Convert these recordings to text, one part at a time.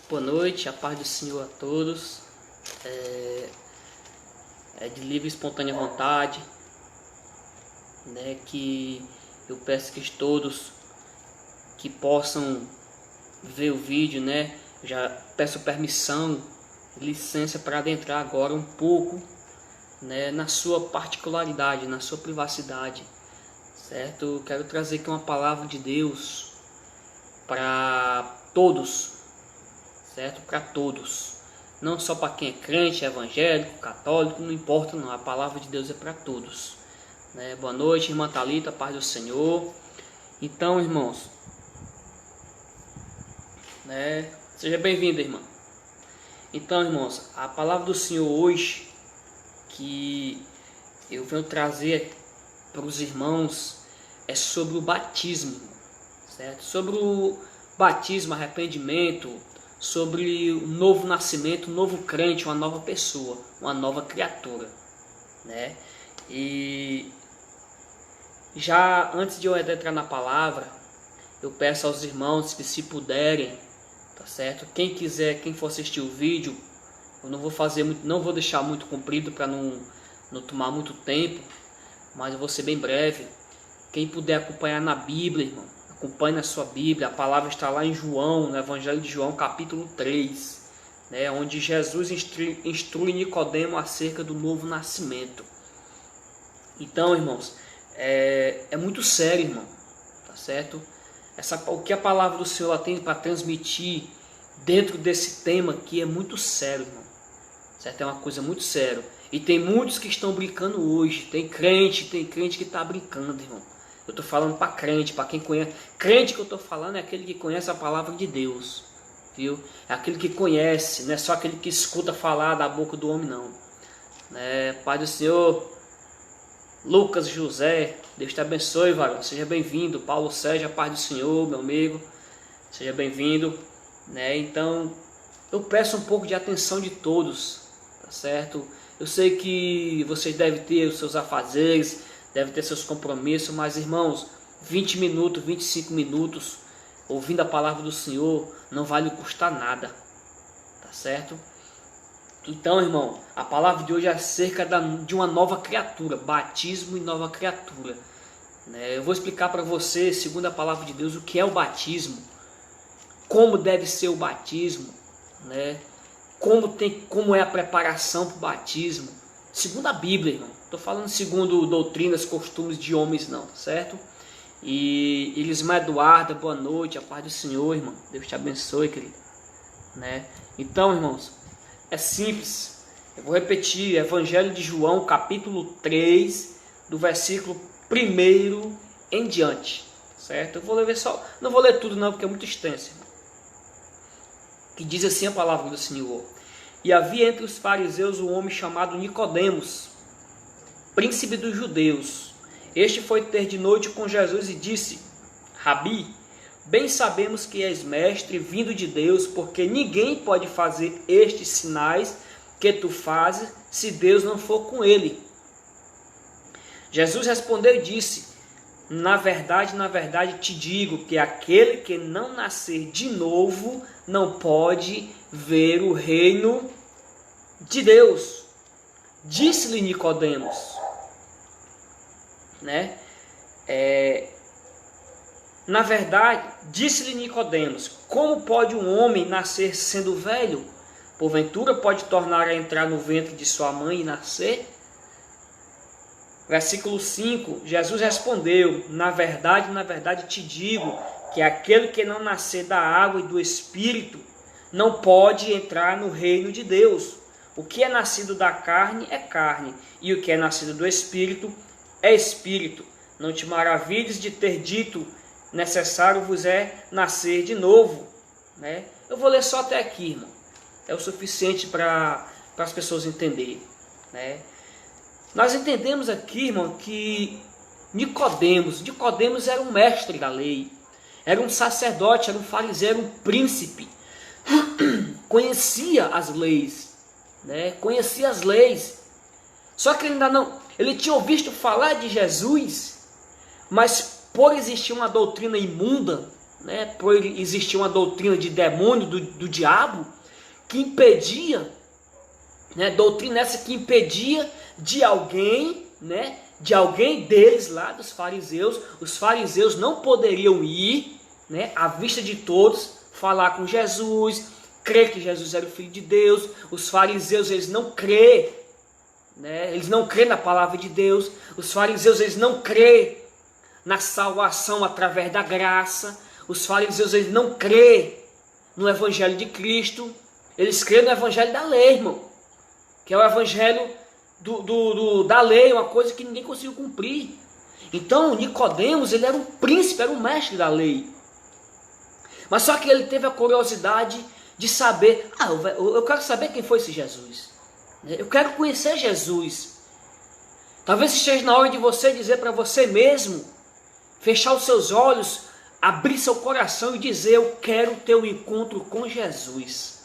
Boa noite, a paz do Senhor a todos. É de livre e espontânea vontade, né, que eu peço que todos que possam ver o vídeo, né, já peço permissão, licença para adentrar agora um pouco, né, na sua particularidade, na sua privacidade, certo? Eu quero trazer aqui uma palavra de Deus para todos, certo? Para todos, não só para quem é crente, evangélico, católico, não importa não, a palavra de Deus é para todos, né? Boa noite, irmã Thalita, paz do Senhor. Então, irmãos, né? Seja bem-vinda, irmã. Então, irmãos, a palavra do Senhor hoje que eu venho trazer para os irmãos é sobre o batismo, certo? Sobre o batismo, arrependimento, sobre o novo nascimento, um novo crente, uma nova pessoa, uma nova criatura, né? E já antes de eu entrar na palavra, eu peço aos irmãos que, se puderem, tá certo? Quem quiser, quem for assistir o vídeo, eu não vou fazer muito, não vou deixar muito comprido para não tomar muito tempo, mas eu vou ser bem breve. Quem puder acompanhar na Bíblia, irmão, acompanhe na sua Bíblia. A palavra está lá em João, no Evangelho de João, capítulo 3, né, onde Jesus instrui Nicodemo acerca do novo nascimento. Então, irmãos, é muito sério, irmão, tá certo? O que a palavra do Senhor tem para transmitir dentro desse tema aqui é muito sério, irmão, certo? É uma coisa muito séria. E tem muitos que estão brincando hoje. Tem crente que está brincando, irmão. Eu estou falando para crente, para quem conhece. Crente que eu estou falando é aquele que conhece a palavra de Deus, viu? É aquele que conhece, não é só aquele que escuta falar da boca do homem, não. Pai do Senhor, Lucas José, Deus te abençoe, varão. Seja bem-vindo. Paulo Sérgio, a paz do Senhor, meu amigo. Seja bem-vindo, né? Então, eu peço um pouco de atenção de todos, tá certo? Eu sei que vocês devem ter os seus afazeres, devem ter seus compromissos, mas, irmãos, 20 minutos, 25 minutos ouvindo a palavra do Senhor não vai lhe custar nada, tá certo? Então, irmão, a palavra de hoje é acerca de uma nova criatura, batismo e nova criatura, né? Eu vou explicar para você, segundo a palavra de Deus, o que é o batismo, como deve ser o batismo, né? Como é a preparação para o batismo, segundo a Bíblia, irmão. Estou falando segundo doutrinas, costumes de homens, não, tá certo? E Elisma Eduarda, boa noite, a paz do Senhor, irmão. Deus te abençoe, querido, né? Então, irmãos, é simples. Eu vou repetir, Evangelho de João, capítulo 3, do versículo 1 em diante, certo? Eu vou ler não vou ler tudo não, porque é muito extenso, irmão. Que diz assim a palavra do Senhor: E havia entre os fariseus um homem chamado Nicodemos, príncipe dos judeus. Este foi ter de noite com Jesus e disse: Rabi, bem sabemos que és mestre vindo de Deus, porque ninguém pode fazer estes sinais que tu fazes se Deus não for com ele. Jesus respondeu e disse: na verdade te digo que aquele que não nascer de novo não pode ver o reino de Deus. Disse-lhe Nicodemos, né? Na verdade, disse-lhe Nicodemos: como pode um homem nascer sendo velho? Porventura pode tornar a entrar no ventre de sua mãe e nascer? Versículo 5, Jesus respondeu: na verdade te digo que aquele que não nascer da água e do Espírito não pode entrar no reino de Deus. O que é nascido da carne é carne, e o que é nascido do Espírito é Espírito. Não te maravilhes de ter dito: necessário vos é nascer de novo, né? Eu vou ler só até aqui, irmão. É o suficiente para as pessoas entenderem, né? Nós entendemos aqui, irmão, que Nicodemos era um mestre da lei, era um sacerdote, era um fariseu, era um príncipe, conhecia as leis, né? Conhecia as leis, só que ele tinha ouvido falar de Jesus, mas por existir uma doutrina imunda, né, por existir uma doutrina de demônio, do diabo, que impedia, né, doutrina essa que impedia de alguém, né, de alguém deles lá, dos fariseus. Os fariseus não poderiam ir, né, à vista de todos, falar com Jesus, crer que Jesus era o Filho de Deus. Os fariseus, eles não crêem, né, eles não crêem na palavra de Deus. Os fariseus, eles não crêem na salvação através da graça. Os fariseus, eles não crêem no Evangelho de Cristo. Eles creem no Evangelho da lei, irmão, que é o Evangelho da lei, uma coisa que ninguém conseguiu cumprir. Então Nicodemos, ele era um príncipe, era um mestre da lei. Mas só que ele teve a curiosidade de saber, eu quero saber quem foi esse Jesus. Eu quero conhecer Jesus. Talvez esteja na hora de você dizer para você mesmo, fechar os seus olhos, abrir seu coração e dizer: eu quero ter um encontro com Jesus.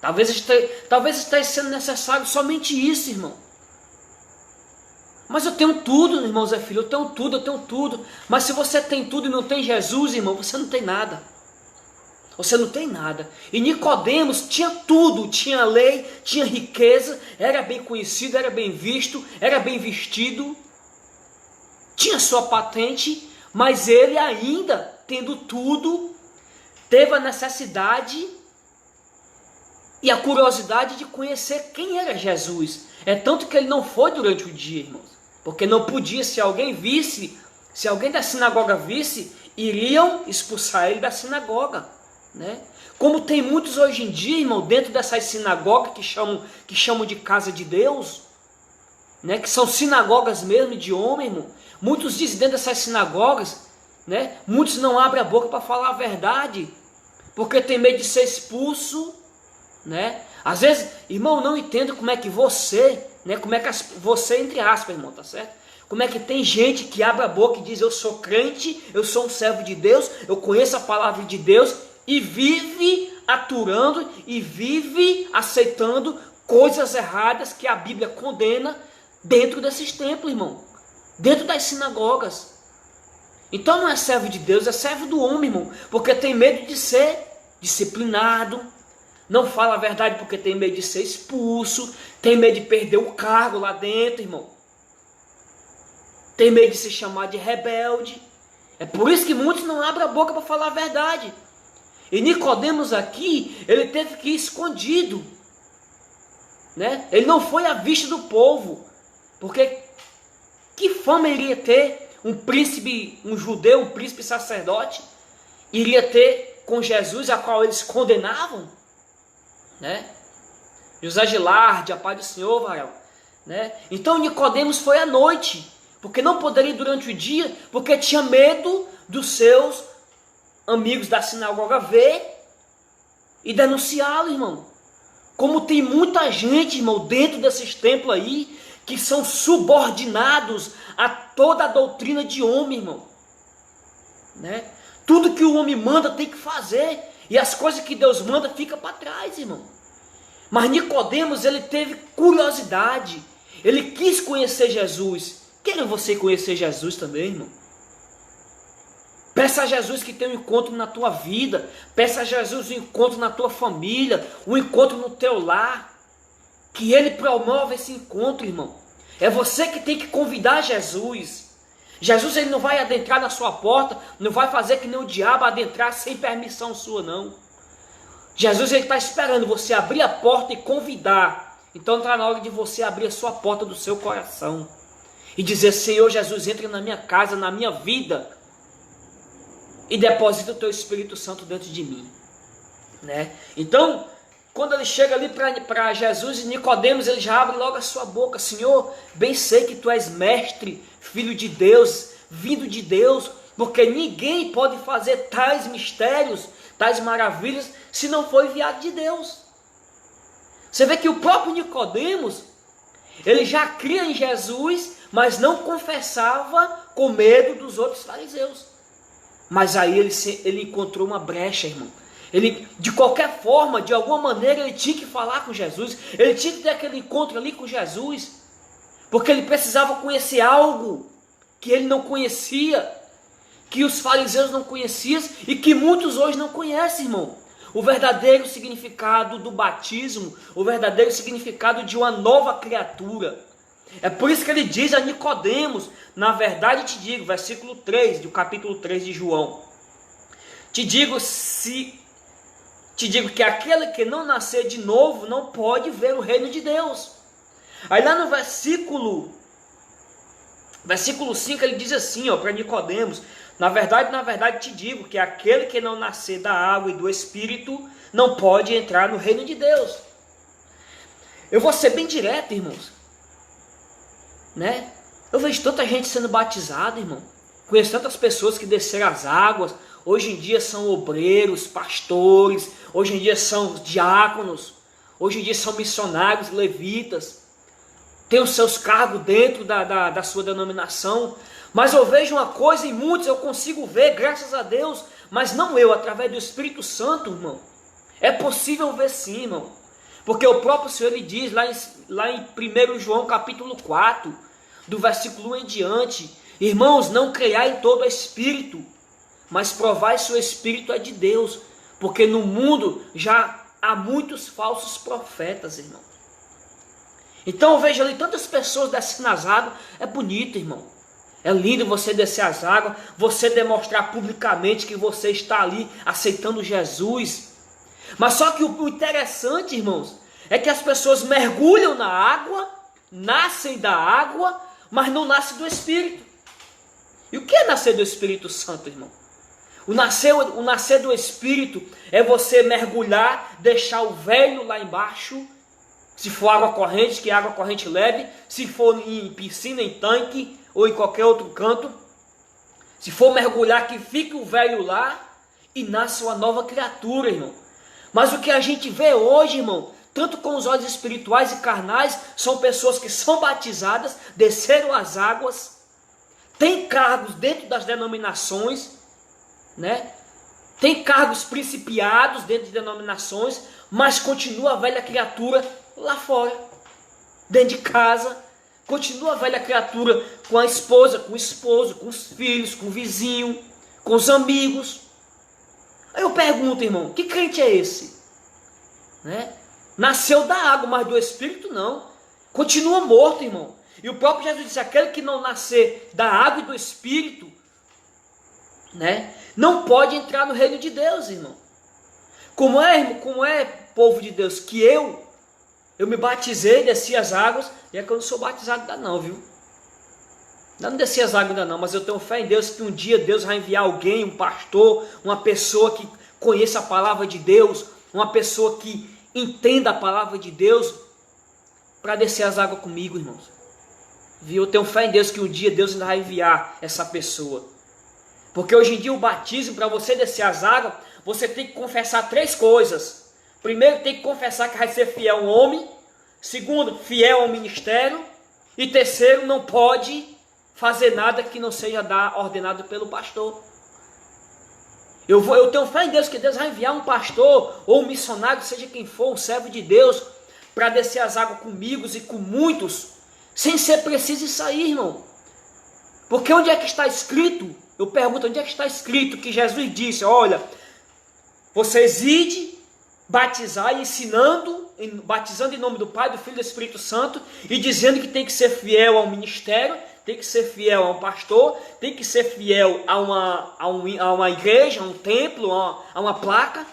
Talvez esteja sendo necessário somente isso, irmão. Mas eu tenho tudo, irmão Zé Filho, eu tenho tudo. Mas se você tem tudo e não tem Jesus, irmão, você não tem nada. Você não tem nada. E Nicodemos tinha tudo, tinha lei, tinha riqueza, era bem conhecido, era bem visto, era bem vestido, tinha sua patente, mas ele ainda, tendo tudo, teve a necessidade e a curiosidade de conhecer quem era Jesus. É tanto que ele não foi durante o dia, irmãos, porque não podia. Se alguém visse, se alguém da sinagoga visse, iriam expulsar ele da sinagoga, né? Como tem muitos hoje em dia, irmão, dentro dessas sinagogas que chamam de casa de Deus, né? Que são sinagogas mesmo de homem, irmão. Muitos dizem dentro dessas sinagogas, né? Muitos não abrem a boca para falar a verdade, porque tem medo de ser expulso, né? Às vezes, irmão, não entendo como é que você, né? Como é que você, entre aspas, irmão, tá certo? Como é que tem gente que abre a boca e diz: eu sou crente, eu sou um servo de Deus, eu conheço a palavra de Deus, e vive aturando e vive aceitando coisas erradas que a Bíblia condena dentro desses templos, irmão, dentro das sinagogas. Então não é servo de Deus, é servo do homem, irmão, porque tem medo de ser disciplinado, não fala a verdade porque tem medo de ser expulso, tem medo de perder o cargo lá dentro, irmão, tem medo de se chamar de rebelde. É por isso que muitos não abrem a boca para falar a verdade. E Nicodemos aqui, ele teve que ir escondido, né? Ele não foi à vista do povo, porque que fama iria ter um príncipe, um judeu, um príncipe sacerdote, iria ter com Jesus, a qual eles condenavam, né? José Gilardi, a paz do Senhor, varão, né? Então Nicodemos foi à noite, porque não poderia ir durante o dia, porque tinha medo dos seus amigos da sinagoga ver e denunciá-lo, irmão. Como tem muita gente, irmão, dentro desses templos aí, que são subordinados a toda a doutrina de homem, irmão, né? Tudo que o homem manda tem que fazer, e as coisas que Deus manda fica para trás, irmão. Mas Nicodemos, ele teve curiosidade, ele quis conhecer Jesus. Quer você conhecer Jesus também, irmão? Peça a Jesus que tenha um encontro na tua vida. Peça a Jesus um encontro na tua família, um encontro no teu lar. Que Ele promove esse encontro, irmão. É você que tem que convidar Jesus. Jesus, ele não vai adentrar na sua porta, não vai fazer que nem o diabo adentrar sem permissão sua, não. Jesus, ele está esperando você abrir a porta e convidar. Então está na hora de você abrir a sua porta do seu coração e dizer: Senhor Jesus, entra na minha casa, na minha vida, e deposita o teu Espírito Santo dentro de mim, né? Então, quando ele chega ali para Jesus e Nicodemos, ele já abre logo a sua boca: Senhor, bem sei que tu és mestre, filho de Deus, vindo de Deus, porque ninguém pode fazer tais mistérios, tais maravilhas, se não for enviado de Deus. Você vê que o próprio Nicodemos, ele já cria em Jesus, mas não confessava com medo dos outros fariseus. Mas aí ele encontrou uma brecha, irmão. Ele, de qualquer forma, de alguma maneira, ele tinha que falar com Jesus. Ele tinha que ter aquele encontro ali com Jesus. Porque ele precisava conhecer algo que ele não conhecia. que os fariseus não conheciam e que muitos hoje não conhecem, irmão. O verdadeiro significado do batismo, o verdadeiro significado de uma nova criatura. É por isso que ele diz a Nicodemos, na verdade te digo, versículo 3 do capítulo 3 de João. Te digo que aquele que não nascer de novo não pode ver o reino de Deus. Aí lá no versículo 5 ele diz assim, para Nicodemos: na verdade te digo que aquele que não nascer da água e do Espírito não pode entrar no reino de Deus. Eu vou ser bem direto, irmãos, né? Eu vejo tanta gente sendo batizada, irmão. Conheço tantas pessoas que desceram as águas. Hoje em dia são obreiros, pastores. Hoje em dia são diáconos. Hoje em dia são missionários, levitas. Tem os seus cargos dentro da sua denominação. Mas eu vejo uma coisa em muitos, eu consigo ver, graças a Deus. Mas não eu, através do Espírito Santo, irmão. É possível ver sim, irmão. Porque o próprio Senhor, ele diz lá em 1 João capítulo 4, do versículo 1 em diante: irmãos, não creiai em todo espírito, mas provai se o espírito é de Deus, porque no mundo já há muitos falsos profetas, irmão. Então eu vejo ali tantas pessoas descendo as águas. É bonito, irmão. É lindo você descer as águas, você demonstrar publicamente que você está ali aceitando Jesus. Mas só que o interessante, irmãos, é que as pessoas mergulham na água, nascem da água, mas não nascem do Espírito. E o que é nascer do Espírito Santo, irmão? O nascer do Espírito é você mergulhar, deixar o velho lá embaixo. Se for água corrente, que é água corrente leve. Se for em piscina, em tanque ou em qualquer outro canto. Se for mergulhar, que fique o velho lá e nasce uma nova criatura, irmão. Mas o que a gente vê hoje, irmão, tanto com os olhos espirituais e carnais, são pessoas que são batizadas, desceram as águas, têm cargos dentro das denominações, né? Tem cargos principiados dentro de denominações, mas continua a velha criatura lá fora, dentro de casa. Continua a velha criatura com a esposa, com o esposo, com os filhos, com o vizinho, com os amigos. Aí eu pergunto, irmão, que crente é esse? Né? Nasceu da água, mas do Espírito não. Continua morto, irmão. E o próprio Jesus disse: aquele que não nascer da água e do Espírito, né, não pode entrar no reino de Deus, irmão. Como é, povo de Deus, que eu me batizei, desci as águas, e é que eu não sou batizado ainda não, viu? Eu não desci as águas ainda não, mas eu tenho fé em Deus que um dia Deus vai enviar alguém, um pastor, uma pessoa que conheça a palavra de Deus, uma pessoa que entenda a palavra de Deus, para descer as águas comigo, irmãos. Viu? Eu tenho fé em Deus que um dia Deus ainda vai enviar essa pessoa. Porque hoje em dia o batismo, para você descer as águas, você tem que confessar 3 coisas. Primeiro, tem que confessar que vai ser fiel ao homem. Segundo, fiel ao ministério. E terceiro, não pode fazer nada que não seja ordenado pelo pastor. Eu tenho fé em Deus que Deus vai enviar um pastor ou um missionário, seja quem for, um servo de Deus, para descer as águas comigo e com muitos, sem ser preciso sair, irmão. Porque onde é que está escrito? Eu pergunto, onde é que está escrito que Jesus disse: olha, vocês ide, batizar, batizando em nome do Pai, do Filho e do Espírito Santo, e dizendo que tem que ser fiel ao ministério, tem que ser fiel a um pastor, tem que ser fiel a uma igreja, a um templo, a uma placa.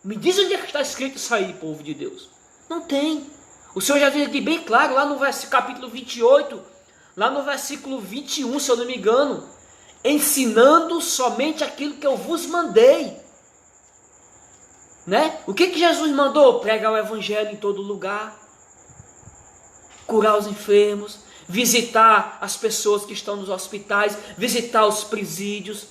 Me diz onde é que está escrito isso aí, povo de Deus. Não tem. O Senhor já diz aqui bem claro, lá no capítulo 28, lá no versículo 21, se eu não me engano: ensinando somente aquilo que eu vos mandei. Né? O que Jesus mandou? Pregar o evangelho em todo lugar, curar os enfermos, visitar as pessoas que estão nos hospitais, visitar os presídios,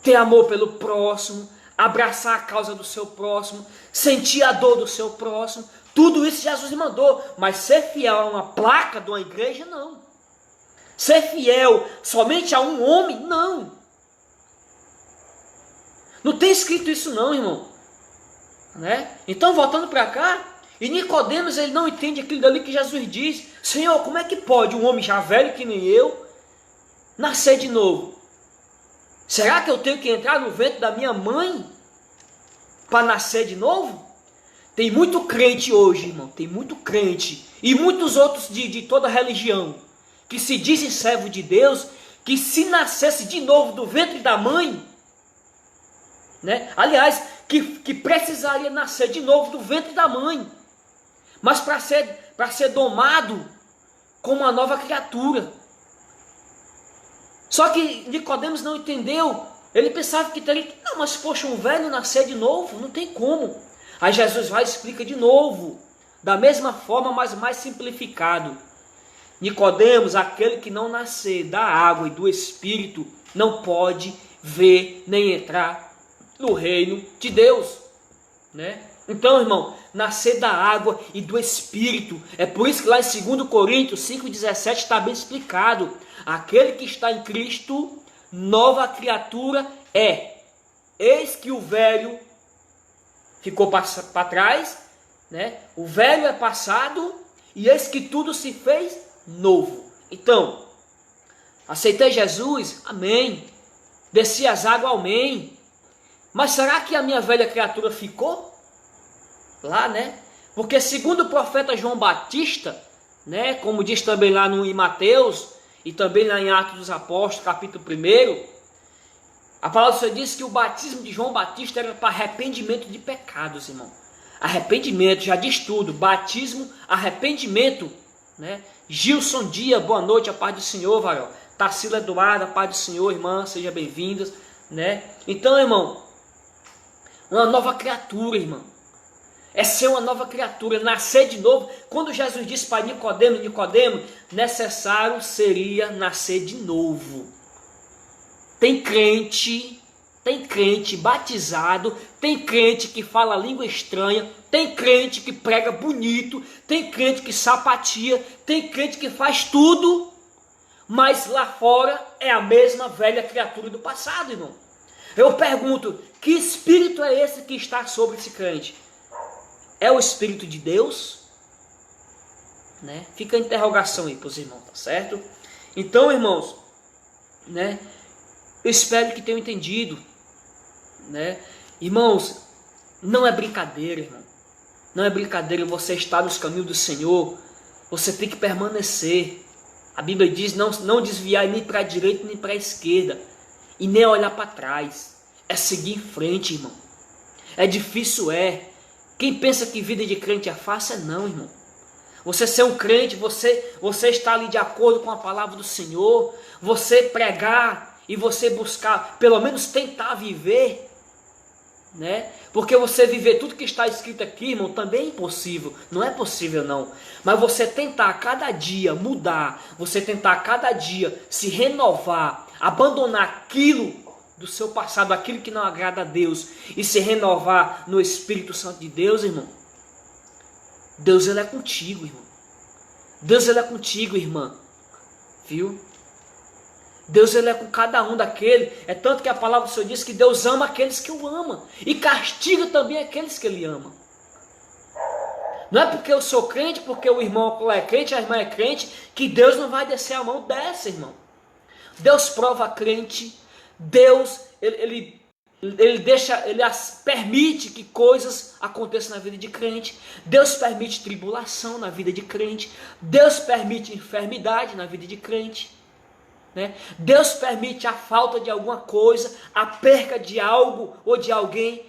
ter amor pelo próximo, abraçar a causa do seu próximo, sentir a dor do seu próximo. Tudo isso Jesus mandou, mas ser fiel a uma placa de uma igreja, não. Ser fiel somente a um homem, não. Não tem escrito isso não, irmão. Né? Então, voltando para cá, e Nicodemos, ele não entende aquilo dali que Jesus diz: Senhor, como é que pode um homem já velho que nem eu nascer de novo? Será que eu tenho que entrar no ventre da minha mãe para nascer de novo? Tem muito crente hoje, irmão, tem muito crente e muitos outros de toda religião que se dizem servo de Deus, que se nascesse de novo do ventre da mãe, né? Aliás, que precisaria nascer de novo do ventre da mãe, mas para ser domado como uma nova criatura. Só que Nicodemos não entendeu. Ele pensava que teria que... Não, mas poxa, um velho nascer de novo, não tem como. Aí Jesus vai e explica de novo, da mesma forma, mas mais simplificado. Nicodemos, aquele que não nascer da água e do Espírito, não pode ver nem entrar no reino de Deus, né? Então, irmão, nascer da água e do Espírito. É por isso que lá em 2 Coríntios 5,17 está bem explicado. Aquele que está em Cristo, nova criatura é. Eis que o velho ficou para trás, né? O velho é passado e eis que tudo se fez novo. Então, aceitei Jesus, amém. Desci as águas, amém. Mas será que a minha velha criatura ficou lá, né? Porque segundo o profeta João Batista, né, como diz também lá em Mateus e também lá em Atos dos Apóstolos, capítulo 1, a palavra do Senhor diz que o batismo de João Batista era para arrependimento de pecados, irmão. Arrependimento, já diz tudo. Batismo, arrependimento, né? Gilson Dia, boa noite, a paz do Senhor, varão. Tarsila Eduardo, a paz do Senhor, irmã, sejam bem-vindas, né? Então, irmão, uma nova criatura, irmão. É ser uma nova criatura, nascer de novo. Quando Jesus disse para Nicodemo, necessário seria nascer de novo. Tem crente batizado, tem crente que fala língua estranha, tem crente que prega bonito, tem crente que sapatia, tem crente que faz tudo, mas lá fora é a mesma velha criatura do passado, irmão. Eu pergunto, que espírito é esse que está sobre esse crente? É o Espírito de Deus? Né? Fica a interrogação aí para os irmãos, tá certo? Então, irmãos, né? Eu espero que tenham entendido, né? Irmãos, não é brincadeira, irmão. Não é brincadeira você estar nos caminhos do Senhor. Você tem que permanecer. A Bíblia diz não desviar nem para a direita nem para a esquerda. E nem olhar para trás. É seguir em frente, irmão. É difícil, é. Quem pensa que vida de crente é fácil, não, irmão. Você ser um crente, você está ali de acordo com a palavra do Senhor. Você pregar e você buscar, pelo menos tentar viver, né? Porque você viver tudo que está escrito aqui, irmão, também é impossível. Não é possível, não. Mas você tentar cada dia mudar, você tentar cada dia se renovar, abandonar aquilo do seu passado, aquilo que não agrada a Deus, e se renovar no Espírito Santo de Deus, irmão. Deus, ele é contigo, irmão. Deus, ele é contigo, irmã. Viu? Deus, ele é com cada um daquele. É tanto que a palavra do Senhor diz que Deus ama aqueles que o amam. E castiga também aqueles que ele ama. Não é porque eu sou crente, porque o irmão é crente, a irmã é crente, que Deus não vai descer a mão dessa, irmão. Deus prova crente. Deus, ele permite que coisas aconteçam na vida de crente. Deus permite tribulação na vida de crente. Deus permite enfermidade na vida de crente, né? Deus permite a falta de alguma coisa, a perca de algo ou de alguém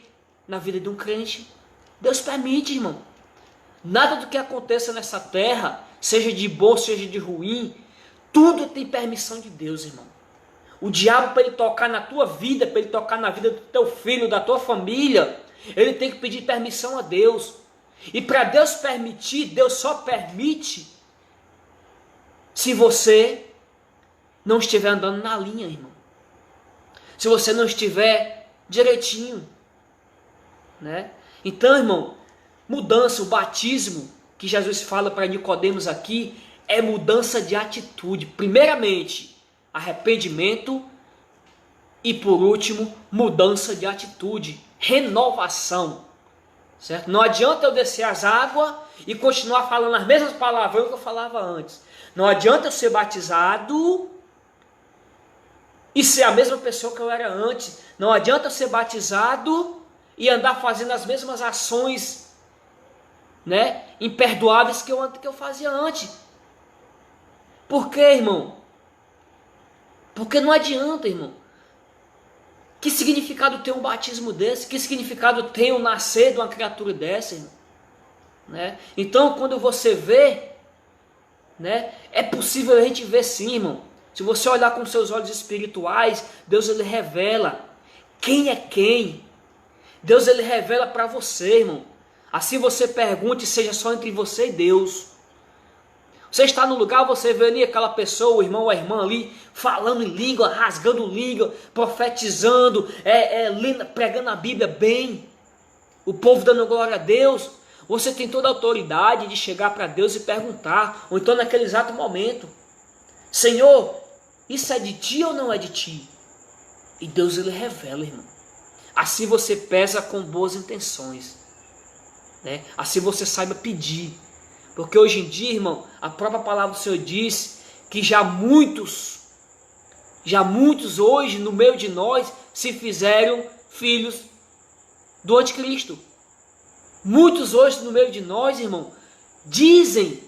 na vida de um crente. Deus permite, irmão. Nada do que aconteça nessa terra, seja de bom, seja de ruim, tudo tem permissão de Deus, irmão. O diabo, para ele tocar na tua vida, para ele tocar na vida do teu filho, da tua família, ele tem que pedir permissão a Deus. E para Deus permitir, Deus só permite se você não estiver andando na linha, irmão. Se você não estiver direitinho, né? Então, irmão, mudança, o batismo que Jesus fala para Nicodemos aqui é mudança de atitude. Primeiramente, arrependimento e por último, mudança de atitude, renovação, certo? Não adianta eu descer as águas e continuar falando as mesmas palavras que eu falava antes. Não adianta eu ser batizado e ser a mesma pessoa que eu era antes. Não adianta ser batizado e andar fazendo as mesmas ações, né, imperdoáveis que eu fazia antes. Por quê, irmão? Porque não adianta, irmão. Que significado tem um batismo desse? Que significado tem o nascer de uma criatura dessa, irmão? Né? Então, quando você vê, né, é possível a gente ver sim, irmão. Se você olhar com seus olhos espirituais, Deus ele revela quem é quem. Deus ele revela para você, irmão. Assim você pergunte, seja só entre você e Deus. Você está no lugar, você vê ali aquela pessoa, o irmão ou a irmã ali, falando em língua, rasgando língua, profetizando, pregando a Bíblia bem. O povo dando glória a Deus. Você tem toda a autoridade de chegar para Deus e perguntar, ou então naquele exato momento: Senhor, isso é de ti ou não é de ti? E Deus ele revela, irmão. Assim você pesa com boas intenções, né? Assim você saiba pedir. Porque hoje em dia, irmão, a própria palavra do Senhor diz que já muitos hoje no meio de nós se fizeram filhos do anticristo. Muitos hoje no meio de nós, irmão,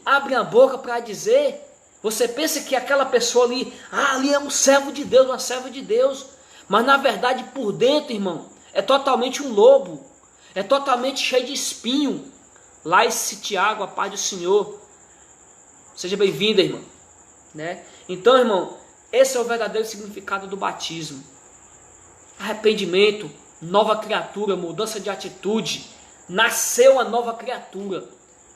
abrem a boca para dizer, você pensa que aquela pessoa ali é um servo de Deus, uma serva de Deus, mas na verdade por dentro, irmão, é totalmente um lobo, é totalmente cheio de espinho. Lá esse Tiago, a paz do Senhor, seja bem-vinda, irmão, né? Então, irmão, esse é o verdadeiro significado do batismo: arrependimento, nova criatura, mudança de atitude. Nasceu a nova criatura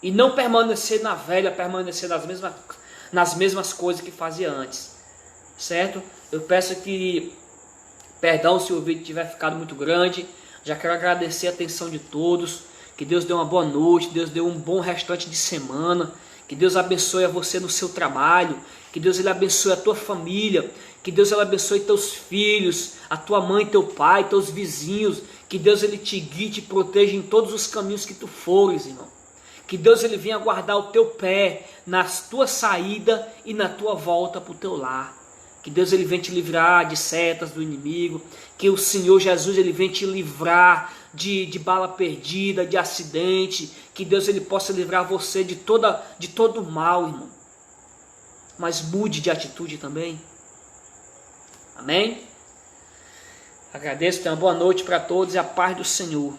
e não permanecer na velha, permanecer nas mesmas coisas que fazia antes, certo? Eu peço que, perdão se o vídeo tiver ficado muito grande, já quero agradecer a atenção de todos, que Deus dê uma boa noite, Deus dê um bom restante de semana, que Deus abençoe a você no seu trabalho, que Deus ele abençoe a tua família, que Deus ele abençoe teus filhos, a tua mãe, teu pai, teus vizinhos, que Deus ele te guie, te proteja em todos os caminhos que tu fores, irmão. Que Deus ele venha guardar o teu pé na tua saída e na tua volta para o teu lar. Que Deus ele venha te livrar de setas do inimigo, que o Senhor Jesus ele venha te livrar de bala perdida, de acidente, que Deus ele possa livrar você de todo mal, irmão. Mas mude de atitude também. Amém? Agradeço, tenha uma boa noite para todos e a paz do Senhor.